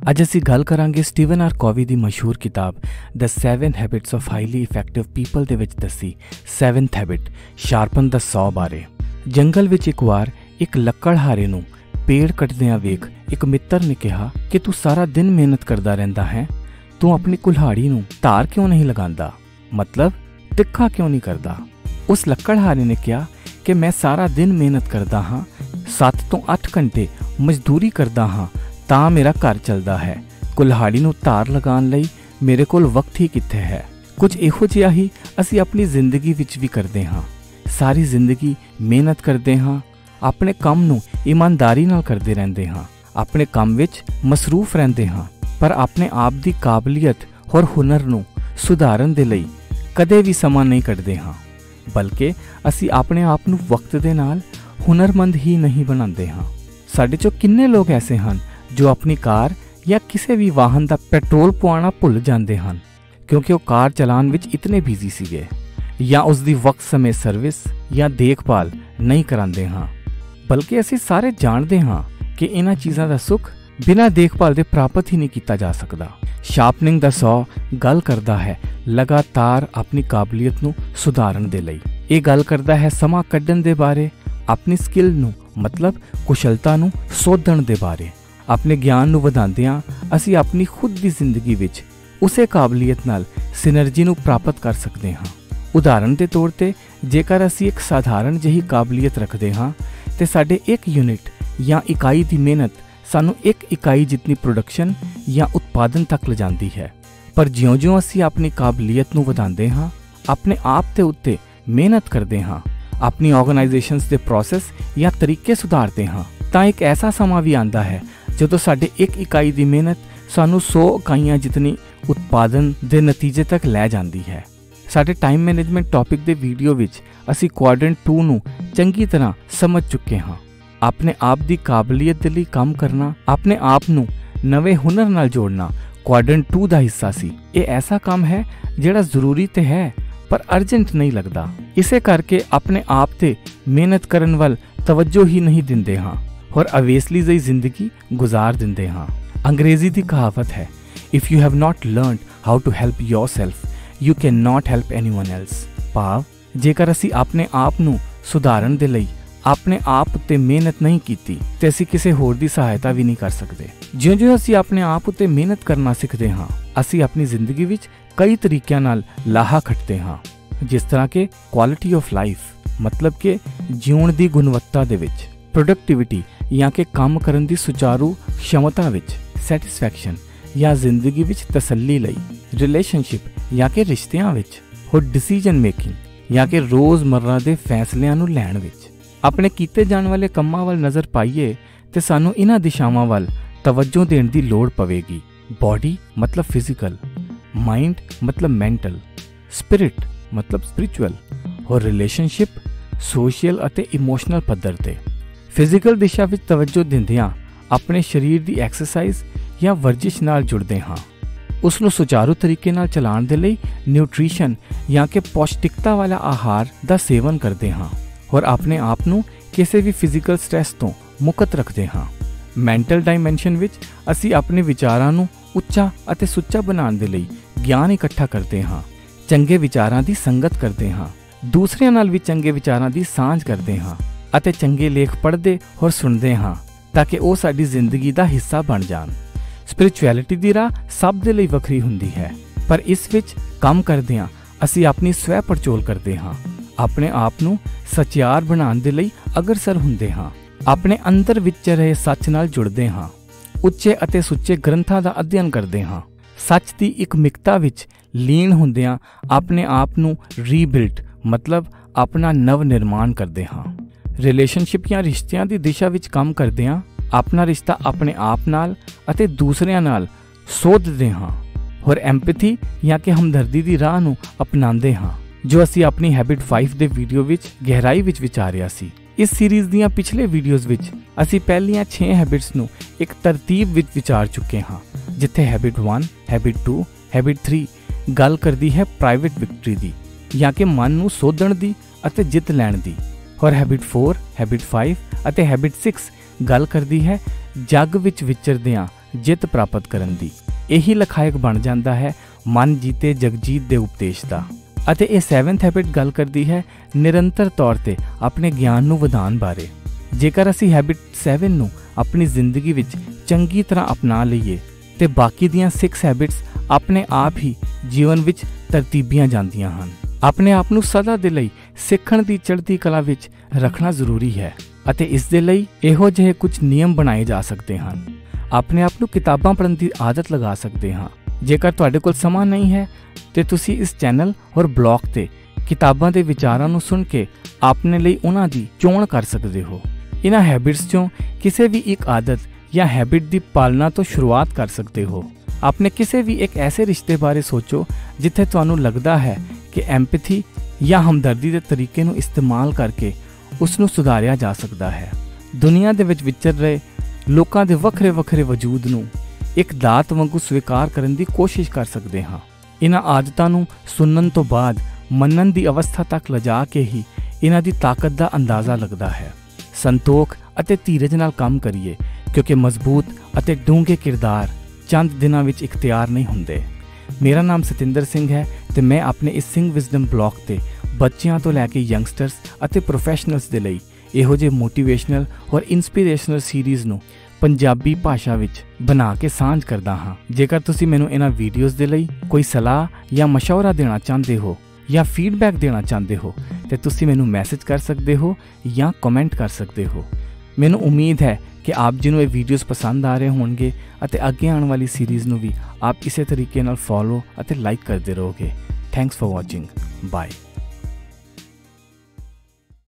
ਅੱਜ ਅਸੀਂ ਗੱਲ ਕਰਾਂਗੇ ਸਟੀਵਨ ਆਰ ਕੋਵੀ ਦੀ ਮਸ਼ਹੂਰ ਕਿਤਾਬ ਦ 7 habits of highly effective people ਦੇ ਵਿੱਚ ਦੱਸੀ 7th ਹੈਬਿਟ ਸ਼ਾਰਪਨ ਦਾ 100 ਬਾਰੇ। ਜੰਗਲ ਵਿੱਚ ਇੱਕ ਵਾਰ ਇੱਕ ਲੱਕੜਹਾਰੇ ਨੂੰ ਪੇੜ ਕੱਟਦਿਆਂ ਵੇਖ ਇੱਕ ਮਿੱਤਰ ਨੇ ਕਿਹਾ ਕਿ ਤੂੰ ਸਾਰਾ ਦਿਨ ਮਿਹਨਤ ਕਰਦਾ ਰਹਿੰਦਾ ਹੈ, ਤੂੰ ਆਪਣੀ ਕੁਲਹਾੜੀ ਨੂੰ ਧਾਰ ਕਿਉਂ ਨਹੀਂ ਲਗਾਉਂਦਾ, ਮਤਲਬ ਤਿੱਖਾ ਕਿਉਂ ਨਹੀਂ ਕਰਦਾ। ਉਸ ਲੱਕੜਹਾਰੇ ਨੇ ਕਿਹਾ ਕਿ ਮੈਂ ਸਾਰਾ ਦਿਨ ਮਿਹਨਤ ਕਰਦਾ ਹਾਂ, 7 ਤੋਂ 8 ਘੰਟੇ ਮਜ਼ਦੂਰੀ ਕਰਦਾ ਹਾਂ ਤਾਂ ਮੇਰਾ ਘਰ ਚੱਲਦਾ ਹੈ। ਕੁਲਹਾੜੀ ਨੂੰ ਧਾਰ ਲਗਾਉਣ ਲਈ ਮੇਰੇ ਕੋਲ ਵਕਤ ਹੀ ਕਿੱਥੇ ਹੈ। ਕੁਝ ਇਹੋ ਜਿਹਾ ਹੀ ਅਸੀਂ ਆਪਣੀ ਜ਼ਿੰਦਗੀ ਵਿੱਚ ਵੀ ਕਰਦੇ ਹਾਂ। ਸਾਰੀ ਜ਼ਿੰਦਗੀ ਮਿਹਨਤ ਕਰਦੇ ਹਾਂ, ਆਪਣੇ ਕੰਮ ਨੂੰ ਇਮਾਨਦਾਰੀ ਨਾਲ ਕਰਦੇ ਰਹਿੰਦੇ ਹਾਂ, ਆਪਣੇ ਕੰਮ ਵਿੱਚ ਮਸਰੂਫ ਰਹਿੰਦੇ ਹਾਂ, ਪਰ ਆਪਣੇ ਆਪ ਦੀ ਕਾਬਲੀਅਤ ਔਰ ਹੁਨਰ ਨੂੰ ਸੁਧਾਰਨ ਦੇ ਲਈ ਕਦੇ ਵੀ ਸਮਾਂ ਨਹੀਂ ਕੱਢਦੇ ਹਾਂ, ਬਲਕਿ ਅਸੀਂ ਆਪਣੇ ਆਪ ਨੂੰ ਵਕਤ ਦੇ ਨਾਲ ਹੁਨਰਮੰਦ ਹੀ ਨਹੀਂ ਬਣਾਉਂਦੇ ਹਾਂ। ਸਾਡੇ ਚੋਂ ਕਿੰਨੇ ਲੋਕ ਐਸੇ ਹਨ ਜੋ ਆਪਣੀ ਕਾਰ ਜਾਂ ਕਿਸੇ ਵੀ ਵਾਹਨ ਦਾ ਪੈਟਰੋਲ ਪਵਾਉਣਾ ਭੁੱਲ ਜਾਂਦੇ ਹਨ ਕਿਉਂਕਿ ਉਹ ਕਾਰ ਚਲਾਉਣ ਵਿੱਚ ਇਤਨੇ ਬਿਜ਼ੀ ਸੀਗੇ, ਜਾਂ ਉਸ ਦੀ ਵਕਤ ਸਮੇਂ ਸਰਵਿਸ ਜਾਂ ਦੇਖਭਾਲ ਨਹੀਂ ਕਰਾਉਂਦੇ ਹਾਂ। ਬਲਕਿ ਅਸੀਂ ਸਾਰੇ ਜਾਣਦੇ ਹਾਂ ਕਿ ਇਹਨਾਂ ਚੀਜ਼ਾਂ ਦਾ ਸੁੱਖ ਬਿਨਾਂ ਦੇਖਭਾਲ ਦੇ ਪ੍ਰਾਪਤ ਹੀ ਨਹੀਂ ਕੀਤਾ ਜਾ ਸਕਦਾ। ਸ਼ਾਰਪਨਿੰਗ ਦਾ 100 ਗੱਲ ਕਰਦਾ ਹੈ ਲਗਾਤਾਰ ਆਪਣੀ ਕਾਬਲੀਅਤ ਨੂੰ ਸੁਧਾਰਨ ਦੇ ਲਈ। ਇਹ ਗੱਲ ਕਰਦਾ ਹੈ ਸਮਾਂ ਕੱਢਣ ਦੇ ਬਾਰੇ, ਆਪਣੀ ਸਕਿੱਲ ਨੂੰ ਮਤਲਬ ਕੁਸ਼ਲਤਾ ਨੂੰ ਸੋਧਣ ਦੇ ਬਾਰੇ। ਆਪਣੇ ਗਿਆਨ ਨੂੰ ਵਧਾਉਂਦਿਆਂ ਅਸੀਂ ਆਪਣੀ ਖੁਦ ਦੀ ਜ਼ਿੰਦਗੀ ਵਿੱਚ ਉਸੇ ਕਾਬਲੀਅਤ ਨਾਲ ਸਿਨਰਜੀ ਨੂੰ ਪ੍ਰਾਪਤ ਕਰ ਸਕਦੇ ਹਾਂ। ਉਦਾਹਰਨ ਦੇ ਤੌਰ ਤੇ ਜੇਕਰ ਅਸੀਂ ਇੱਕ ਸਾਧਾਰਨ ਜਿਹੀ ਕਾਬਲੀਅਤ ਰੱਖਦੇ ਹਾਂ ਤੇ ਸਾਡੇ ਇੱਕ ਯੂਨਿਟ ਜਾਂ ਇਕਾਈ ਦੀ ਮਿਹਨਤ ਸਾਨੂੰ ਇੱਕ ਇਕਾਈ ਜਿਤਨੀ ਪ੍ਰੋਡਕਸ਼ਨ ਜਾਂ ਉਤਪਾਦਨ ਤੱਕ ਲਿਜਾਂਦੀ ਹੈ। ਪਰ ਜਿਉਂ-ਜਿਉਂ ਅਸੀਂ ਆਪਣੀ ਕਾਬਲੀਅਤ ਨੂੰ ਵਧਾਉਂਦੇ ਹਾਂ, ਆਪਣੇ ਆਪ ਦੇ ਉੱਤੇ ਮਿਹਨਤ ਕਰਦੇ ਹਾਂ, ਆਪਣੀ ਆਰਗੇਨਾਈਜੇਸ਼ਨਸ ਦੇ ਪ੍ਰੋਸੈਸ ਜਾਂ ਤਰੀਕੇ ਸੁਧਾਰਦੇ ਹਾਂ, ਤਾਂ ਇੱਕ ਐਸਾ ਸਮਾਂ ਵੀ ਆਉਂਦਾ ਹੈ ਜਦੋਂ ਸਾਡੇ ਇੱਕ ਇਕਾਈ ਦੀ ਮਿਹਨਤ ਸਾਨੂੰ 100 ਇਕਾਈਆਂ ਜਿਤਨੀ ਉਤਪਾਦਨ ਦੇ ਨਤੀਜੇ ਤੱਕ ਲੈ ਜਾਂਦੀ ਹੈ। ਸਾਡੇ ਟਾਈਮ ਮੈਨੇਜਮੈਂਟ ਟੌਪਿਕ ਦੇ ਵੀਡੀਓ ਵਿੱਚ ਅਸੀਂ ਕੁਆਡਰੈਂਟ 2 ਨੂੰ ਚੰਗੀ ਤਰ੍ਹਾਂ ਸਮਝ ਚੁੱਕੇ ਹਾਂ। ਆਪਣੇ ਆਪ ਦੀ ਕਾਬਲੀਅਤ ਦੇ ਲਈ ਕੰਮ ਕਰਨਾ, ਆਪਣੇ ਆਪ ਨੂੰ ਨਵੇਂ ਹੁਨਰ ਨਾਲ ਜੋੜਨਾ ਕੁਆਡਰੈਂਟ 2 ਦਾ ਹਿੱਸਾ ਸੀ। ਇਹ ਐਸਾ ਕੰਮ ਹੈ ਜਿਹੜਾ ਜ਼ਰੂਰੀ ਤੇ ਹੈ ਪਰ ਅਰਜੈਂਟ ਨਹੀਂ ਲੱਗਦਾ। ਇਸੇ ਕਰਕੇ ਆਪਣੇ ਆਪ ਤੇ ਮਿਹਨਤ ਕਰਨ ਵੱਲ ਤਵੱਜੋ ਹੀ ਨਹੀਂ ਦਿੰਦੇ ਹਾਂ ਔਰ ਅਵੇਸਲੀ ਜਿਹੀ ਜ਼ਿੰਦਗੀ ਗੁਜ਼ਾਰ ਦਿੰਦੇ ਹਾਂ। ਅੰਗਰੇਜ਼ੀ ਦੀ ਕਹਾਵਤ ਹੈ if you have not learned how to help yourself you can not help anyone else. ਭਾਵ ਜੇਕਰ ਅਸੀਂ ਆਪਣੇ ਆਪ ਨੂੰ ਸੁਧਾਰਨ ਦੇ ਲਈ ਆਪਣੇ ਆਪ ਉੱਤੇ ਮਿਹਨਤ ਨਹੀਂ ਕੀਤੀ ਤੇ ਅਸੀਂ ਕਿਸੇ ਹੋਰ ਦੀ ਸਹਾਇਤਾ ਵੀ ਨਹੀਂ ਕਰ ਸਕਦੇ। ਜਿਉਂ-ਜਿਉਂ ਅਸੀਂ ਆਪਣੇ ਆਪ ਉੱਤੇ ਮਿਹਨਤ ਕਰਨਾ ਸਿੱਖਦੇ ਹਾਂ, ਅਸੀਂ ਆਪਣੀ ਜ਼ਿੰਦਗੀ ਵਿੱਚ ਕਈ ਤਰੀਕਿਆਂ ਨਾਲ ਲਾਹਾ ਖੱਟਦੇ ਹਾਂ, ਜਿਸ ਤਰ੍ਹਾਂ ਕਿ ਕੁਆਲਿਟੀ ਆਫ ਲਾਈਫ ਮਤਲਬ ਕਿ ਜਿਉਣ ਦੀ ਗੁਣਵੱਤਾ ਦੇ ਵਿੱਚ, ਪ੍ਰੋਡਕਟਿਵਿਟੀ ਜਾਂ ਕਿ ਕੰਮ ਕਰਨ ਦੀ ਸੁਚਾਰੂ ਸ਼ਮਤਾ ਵਿੱਚ, ਸੈਟਿਸਫੈਕਸ਼ਨ ਜਾਂ ਜ਼ਿੰਦਗੀ ਵਿੱਚ ਤਸੱਲੀ ਲਈ, ਰਿਲੇਸ਼ਨਸ਼ਿਪ ਜਾਂ ਕਿ ਰਿਸ਼ਤਿਆਂ ਵਿੱਚ, ਹੋਰ ਡਿਸੀਜਨ ਮੇਕਿੰਗ ਜਾਂ ਕਿ ਰੋਜ਼ਮਰਰਾ ਦੇ ਫੈਸਲਿਆਂ ਨੂੰ ਲੈਣ ਵਿੱਚ। ਆਪਣੇ ਕੀਤੇ ਜਾਣ ਵਾਲੇ ਕੰਮਾਂ ਵੱਲ ਨਜ਼ਰ ਪਾਈਏ ਤੇ ਸਾਨੂੰ ਇਹਨਾਂ ਦਿਸ਼ਾਵਾਂ ਵੱਲ ਤਵੱਜੋ ਦੇਣ ਦੀ ਲੋੜ ਪਵੇਗੀ। ਬੋਡੀ ਮਤਲਬ ਫਿਜ਼ੀਕਲ, ਮਾਈਂਡ ਮਤਲਬ ਮੈਂਟਲ, ਸਪਿਰਿਟ ਮਤਲਬ ਸਪਿਰਿਚੁਅਲ, ਔਰ ਰਿਲੇਸ਼ਨਸ਼ਿਪ ਸੋਸ਼ਲ ਅਤੇ ਇਮੋਸ਼ਨਲ ਪੱਧਰ ਤੇ। ਫਿਜ਼ੀਕਲ ਦਿਸ਼ਾ ਵਿੱਚ ਤਵੱਜੋ ਦਿੰਦਿਆਂ ਆਪਣੇ ਸਰੀਰ ਦੀ ਐਕਸਰਸਾਈਜ਼ ਜਾਂ ਵਰਜਿਸ਼ ਨਾਲ ਜੁੜਦੇ ਹਾਂ। ਉਸ ਨੂੰ ਸੁਚਾਰੂ ਤਰੀਕੇ ਨਾਲ ਚਲਾਉਣ ਦੇ ਲਈ ਨਿਊਟ੍ਰੀਸ਼ਨ ਜਾਂ ਕਿ ਪੌਸ਼ਟਿਕਤਾ ਵਾਲਾ ਆਹਾਰ ਦਾ ਸੇਵਨ ਕਰਦੇ ਹਾਂ ਔਰ ਆਪਣੇ ਆਪ ਨੂੰ ਕਿਸੇ ਵੀ ਫਿਜ਼ੀਕਲ ਸਟ੍ਰੈਸ ਤੋਂ ਮੁਕਤ ਰੱਖਦੇ ਹਾਂ। ਮੈਂਟਲ ਡਾਈਮੈਂਸ਼ਨ ਵਿੱਚ ਅਸੀਂ ਆਪਣੇ ਵਿਚਾਰਾਂ ਨੂੰ ਉੱਚਾ ਅਤੇ ਸੁੱਚਾ ਬਣਾਉਣ ਦੇ ਲਈ ਗਿਆਨ ਇਕੱਠਾ ਕਰਦੇ ਹਾਂ, ਚੰਗੇ ਵਿਚਾਰਾਂ ਦੀ ਸੰਗਤ ਕਰਦੇ ਹਾਂ, ਦੂਸਰਿਆਂ ਨਾਲ ਵੀ ਚੰਗੇ ਵਿਚਾਰਾਂ ਦੀ ਸਾਂਝ ਕਰਦੇ ਹਾਂ ਅਤੇ ਚੰਗੇ ਲੇਖ ਪੜ੍ਹਦੇ ਔਰ ਸੁਣਦੇ ਹਾਂ ਤਾਂ ਕਿ ਉਹ ਸਾਡੀ ਜ਼ਿੰਦਗੀ ਦਾ ਹਿੱਸਾ ਬਣ ਜਾਣ। ਸਪਿਰਿਚੁਅਲਿਟੀ ਦੀ ਰਾਹ ਸਭ ਦੇ ਲਈ ਵੱਖਰੀ ਹੁੰਦੀ ਹੈ, ਪਰ ਇਸ ਵਿੱਚ ਕੰਮ ਕਰਦਿਆਂ ਅਸੀਂ ਆਪਣੀ ਸਵੈ ਪੜਚੋਲ ਕਰਦੇ ਹਾਂ, ਆਪਣੇ ਆਪ ਨੂੰ ਸਚਿਆਰ ਬਣਾਉਣ ਦੇ ਲਈ ਅਗਰਸਰ ਹੁੰਦੇ ਹਾਂ, ਆਪਣੇ ਅੰਦਰ ਵਿੱਚ ਰਹੇ ਸੱਚ ਨਾਲ ਜੁੜਦੇ ਹਾਂ, ਉੱਚੇ ਅਤੇ ਸੁੱਚੇ ਗ੍ਰੰਥਾਂ ਦਾ ਅਧਿਐਨ ਕਰਦੇ ਹਾਂ, ਸੱਚ ਦੀ ਇੱਕ ਮਿਕਤਾ ਵਿੱਚ ਲੀਨ ਹੁੰਦਿਆਂ ਆਪਣੇ ਆਪ ਨੂੰ ਰੀਬਿਲਡ ਮਤਲਬ ਆਪਣਾ ਨਵ ਨਿਰਮਾਣ ਕਰਦੇ ਹਾਂ। ਰਿਲੇਸ਼ਨਸ਼ਿਪ ਜਾਂ ਰਿਸ਼ਤਿਆਂ ਦੀ ਦਿਸ਼ਾ ਵਿੱਚ ਕੰਮ ਕਰਦਿਆਂ ਆਪਣਾ ਰਿਸ਼ਤਾ ਆਪਣੇ ਆਪ ਨਾਲ ਅਤੇ ਦੂਸਰਿਆਂ ਨਾਲ ਸੋਧਦੇ ਹਾਂ ਔਰ ਐਮਪੈਥੀ ਜਾਂ ਕਿ ਹਮਦਰਦੀ ਦੀ ਰਾਹ ਨੂੰ ਅਪਣਾਉਂਦੇ ਹਾਂ, ਜੋ ਅਸੀਂ ਆਪਣੀ ਹੈਬਿਟ 5 ਦੇ ਵੀਡੀਓ ਵਿੱਚ ਗਹਿਰਾਈ ਵਿੱਚ ਵਿਚਾਰਿਆ ਸੀ। ਇਸ ਸੀਰੀਜ਼ ਦੀਆਂ ਪਿਛਲੇ ਵੀਡੀਓਜ਼ ਵਿੱਚ ਅਸੀਂ ਪਹਿਲੀਆਂ 6 ਹੈਬਿਟਸ ਨੂੰ ਇੱਕ ਤਰਤੀਬ ਵਿੱਚ ਵਿਚਾਰ ਚੁੱਕੇ ਹਾਂ, ਜਿੱਥੇ ਹੈਬਿਟ 1, ਹੈਬਿਟ 2, ਹੈਬਿਟ 3 ਗੱਲ ਕਰਦੀ ਹੈ ਪ੍ਰਾਈਵੇਟ ਵਿਕਟਰੀ ਦੀ ਜਾਂ ਕਿ ਮਨ ਨੂੰ ਸੋਧਣ ਦੀ ਅਤੇ ਜਿੱਤ ਲੈਣ ਦੀ, ਔਰ ਹੈਬਿਟ 4, ਹੈਬਿਟ 5 ਅਤੇ ਹੈਬਿਟ 6 ਗੱਲ ਕਰਦੀ ਹੈ ਜੱਗ ਵਿੱਚ ਵਿਚਰਦਿਆਂ ਜਿੱਤ ਪ੍ਰਾਪਤ ਕਰਨ ਦੀ। ਇਹੀ ਲਖਾਇਕ ਬਣ ਜਾਂਦਾ ਹੈ ਮਨ ਜੀਤੇ ਜਗਜੀਤ ਦੇ ਉਪਦੇਸ਼ ਦਾ। ਅਤੇ ਇਹ 7th ਹੈਬਿਟ ਗੱਲ ਕਰਦੀ ਹੈ ਨਿਰੰਤਰ ਤੌਰ ਤੇ ਆਪਣੇ ਗਿਆਨ ਨੂੰ ਵਧਾਉਣ ਬਾਰੇ। ਜੇਕਰ ਅਸੀਂ ਹੈਬਿਟ 7 ਨੂੰ ਆਪਣੀ ਜ਼ਿੰਦਗੀ ਵਿੱਚ ਚੰਗੀ ਤਰ੍ਹਾਂ ਅਪਣਾ ਲਈਏ ਤੇ ਬਾਕੀ ਦੀਆਂ 6 ਹੈਬਿਟਸ ਆਪਣੇ ਆਪ ਹੀ ਜੀਵਨ ਵਿੱਚ ਤਰਤੀਬੀਆਂ ਜਾਂਦੀਆਂ ਹਨ। ਆਪਣੇ ਆਪ ਨੂੰ ਸਦਾ ਦੇ ਲਈ ਸਿੱਖਣ ਦੀ ਚੜ੍ਹਦੀ ਕਲਾ ਵਿੱਚ ਰੱਖਣਾ ਜ਼ਰੂਰੀ ਹੈ ਅਤੇ ਇਸ ਦੇ ਲਈ ਇਹੋ ਜਿਹੇ ਕੁਝ ਨਿਯਮ ਬਣਾਏ ਜਾ ਸਕਦੇ ਹਨ। ਆਪਣੇ ਆਪ ਨੂੰ ਕਿਤਾਬਾਂ ਪੜ੍ਹਨ ਦੀ ਆਦਤ ਲਗਾ ਸਕਦੇ ਹਾਂ। ਜੇਕਰ ਤੁਹਾਡੇ ਕੋਲ ਸਮਾਂ ਨਹੀਂ ਹੈ ਤੇ ਤੁਸੀਂ ਇਸ ਚੈਨਲ ਔਰ ਬਲੌਗ ਤੇ ਕਿਤਾਬਾਂ ਦੇ ਵਿਚਾਰਾਂ ਨੂੰ ਸੁਣ ਕੇ ਆਪਣੇ ਲਈ ਉਹਨਾਂ ਦੀ ਚੋਣ ਕਰ ਸਕਦੇ ਹੋ। ਇਹਨਾਂ ਹੈਬਿਟਸ ਚੋਂ ਕਿਸੇ ਵੀ ਇੱਕ ਆਦਤ ਜਾਂ ਹੈਬਿਟ ਦੀ ਪਾਲਣਾ ਤੋਂ ਸ਼ੁਰੂਆਤ ਕਰ ਸਕਦੇ ਹੋ। ਆਪਣੇ ਕਿਸੇ ਵੀ ਇੱਕ ਐਸੇ ਰਿਸ਼ਤੇ ਬਾਰੇ ਸੋਚੋ ਜਿੱਥੇ ਤੁਹਾਨੂੰ ਲੱਗਦਾ ਹੈ ਕਿ ਐਮਪੈਥੀ ਜਾਂ ਹਮਦਰਦੀ ਦੇ ਤਰੀਕੇ ਨੂੰ ਇਸਤੇਮਾਲ ਕਰਕੇ ਉਸ ਨੂੰ ਸੁਧਾਰਿਆ ਜਾ ਸਕਦਾ ਹੈ। ਦੁਨੀਆ ਦੇ ਵਿੱਚ ਵਿਚਰ ਰਹੇ ਲੋਕਾਂ ਦੇ ਵੱਖਰੇ ਵੱਖਰੇ ਵਜੂਦ ਨੂੰ ਇੱਕ ਦਾਤ ਵਾਂਗੂ ਸਵੀਕਾਰ ਕਰਨ ਦੀ ਕੋਸ਼ਿਸ਼ ਕਰ ਸਕਦੇ ਹਾਂ। ਇਹਨਾਂ ਆਦਤਾਂ ਨੂੰ ਸੁਣਨ ਤੋਂ ਬਾਅਦ ਮੰਨਣ ਦੀ ਅਵਸਥਾ ਤੱਕ ਲਿਜਾ ਕੇ ਹੀ ਇਹਨਾਂ ਦੀ ਤਾਕਤ ਦਾ ਅੰਦਾਜ਼ਾ ਲੱਗਦਾ ਹੈ। ਸੰਤੋਖ ਅਤੇ ਧੀਰਜ ਨਾਲ ਕੰਮ ਕਰੀਏ ਕਿਉਂਕਿ ਮਜ਼ਬੂਤ ਅਤੇ ਡੂੰਘੇ ਕਿਰਦਾਰ ਚੰਦ ਦਿਨਾਂ ਵਿੱਚ ਇਖਤਿਆਰ ਨਹੀਂ ਹੁੰਦੇ। ਮੇਰਾ ਨਾਮ ਸਤਿੰਦਰ ਸਿੰਘ ਹੈ ਤੇ ਮੈਂ ਆਪਣੇ ਇਸ ਸਿੰਘ ਵਿਜ਼ਡਮ ਬਲੌਗ ਤੇ ਬੱਚਿਆਂ ਤੋਂ ਲੈ ਕੇ ਯੰਗਸਟਰਸ ਅਤੇ ਪ੍ਰੋਫੈਸ਼ਨਲਸ ਦੇ ਲਈ ਇਹੋ ਜਿਹੇ ਮੋਟੀਵੇਸ਼ਨਲ ਔਰ ਇਨਸਪੀਰੇਸ਼ਨਲ ਸੀਰੀਜ਼ ਨੂੰ ਪੰਜਾਬੀ ਭਾਸ਼ਾ ਵਿੱਚ ਬਣਾ ਕੇ ਸਾਂਝ ਕਰਦਾ ਹਾਂ। ਜੇਕਰ ਤੁਸੀਂ ਮੈਨੂੰ ਇਹਨਾਂ ਵੀਡੀਓਜ਼ ਦੇ ਲਈ ਕੋਈ ਸਲਾਹ ਜਾਂ ਮਸ਼ਵਰਾ ਦੇਣਾ ਚਾਹੁੰਦੇ ਹੋ ਜਾਂ ਫੀਡਬੈਕ ਦੇਣਾ ਚਾਹੁੰਦੇ ਹੋ ਤੇ ਤੁਸੀਂ ਮੈਨੂੰ ਮੈਸੇਜ ਕਰ ਸਕਦੇ ਹੋ ਜਾਂ ਕਮੈਂਟ ਕਰ ਸਕਦੇ ਹੋ। ਮੈਨੂੰ ਉਮੀਦ ਹੈ ਕਿ ਆਪ ਜੀ ਨੂੰ ਇਹ ਵੀਡੀਓਜ਼ ਪਸੰਦ ਆ ਰਹੇ ਹੋਣਗੇ ਅਤੇ ਅੱਗੇ ਆਉਣ ਵਾਲੀ ਸੀਰੀਜ਼ ਨੂੰ ਵੀ ਆਪ ਇਸੇ ਤਰੀਕੇ ਨਾਲ ਫੋਲੋ ਅਤੇ ਲਾਈਕ ਕਰਦੇ ਰਹੋਗੇ। Thanks for watching. ਬਾਏ।